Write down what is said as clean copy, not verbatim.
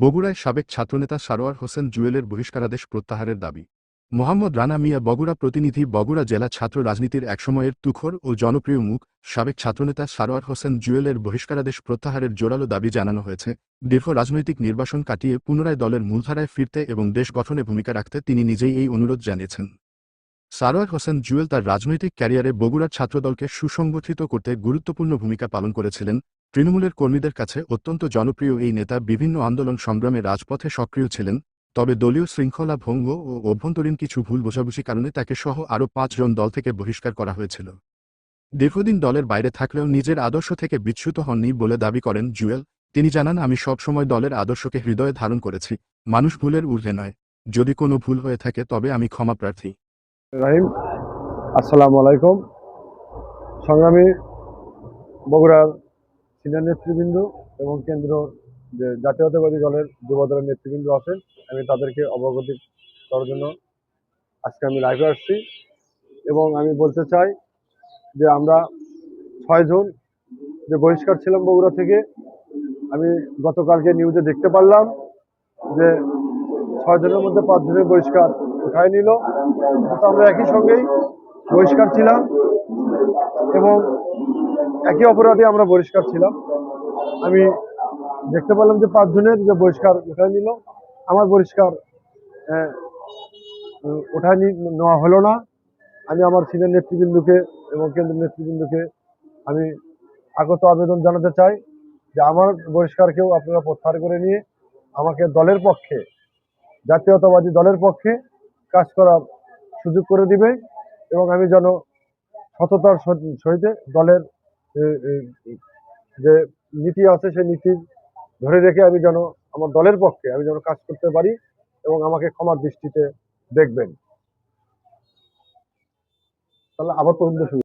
বগুড়ায় সাবেক ছাত্রনেতা সারোয়ার হোসেন জুয়েলের বহিষ্কারাদেশ প্রত্যাহারের দাবি। মোহাম্মদ রানা মিয়া বগুড়া প্রতিনিধি। বগুড়া জেলা ছাত্র রাজনীতির একসময়ের তুখোর ও জনপ্রিয় মুখ সাবেক ছাত্রনেতা সারোয়ার হোসেন জুয়েলের বহিষ্কারাদেশ প্রত্যাহারের জোরালো দাবি জানানো হয়েছে। দীর্ঘ রাজনৈতিক নির্বাসন কাটিয়ে পুনরায় দলের মূলধারায় ফিরতে এবং দেশ গঠনে ভূমিকা রাখতে তিনি নিজেই এই অনুরোধ জানিয়েছেন। সারোয়ার হোসেন জুয়েল তার রাজনৈতিক ক্যারিয়ারে বগুড়ার ছাত্রদলকে সুসংগঠিত করতে গুরুত্বপূর্ণ ভূমিকা পালন করেছিলেন। তৃণমূলের কর্মীদের কাছে অত্যন্ত জনপ্রিয় এই নেতা বিভিন্ন আন্দোলন সংগ্রামে রাজপথে সক্রিয় ছিলেন। তবে দলীয় শৃঙ্খলা ভঙ্গ ও অভ্যন্তরীণ কিছু ভুল বোঝাবুঝি কারণে তাকে সহ আরও ৫ জন দল থেকে বহিষ্কার করা হয়েছিল। দীর্ঘদিন দলের বাইরে থাকলেও নিজের আদর্শ থেকে বিচ্যুত হননি বলে দাবি করেন জুয়েল। তিনি জানান, আমি সবসময় দলের আদর্শকে হৃদয়ে ধারণ করেছি। মানুষ ভুলের ঊর্ধ্বে নয়। যদি কোনো ভুল হয়ে থাকে তবে আমি ক্ষমা প্রার্থী। রাহিম, আসসালামু আলাইকুম। সংগ্রামী বগুড়ার সিনিয়র নেতৃবৃন্দ এবং কেন্দ্র যে জাতীয়তাবাদী দলের যুব দলের নেতৃবৃন্দ আছেন, আমি তাদেরকে অবগত করার জন্য আজকে আমি লাইভে আসছি। এবং আমি বলতে চাই যে আমরা ৬ জন যে বহিষ্কার ছিলাম বগুড়া থেকে, আমি গতকালকে নিউজে দেখতে পারলাম যে ৬ জনের মধ্যে ৫ জনের বহিষ্কার উঠায় নিল। কিন্তু আমরা একই সঙ্গেই বহিষ্কার ছিলাম এবং একই অপরাধে আমরা বহিষ্কার ছিলাম। আমি দেখতে পেলাম যে ৫ জনের যে বহিষ্কার উঠায় নিল, আমার বহিষ্কার উঠায় নেওয়া হলো না। আমি আমার সিনিয়র নেতৃবৃন্দকে এবং কেন্দ্রীয় নেতৃবৃন্দকে আমি আগত আবেদন জানাতে চাই যে আমার বহিষ্কারকেও আপনারা প্রত্যাহার করে নিয়ে আমাকে দলের পক্ষে, জাতীয়তাবাদী দলের পক্ষে কাজ করার সুযোগ করে দিবে এবং আমি যেন সততার সহিত দলের যে নীতি আছে সেই নীতি ধরে রেখে আমি যেন আমার দলের পক্ষে আমি যেন কাজ করতে পারি এবং আমাকে ক্ষমার দৃষ্টিতে দেখবেন। তাহলে আবার তদন্ত শুরু।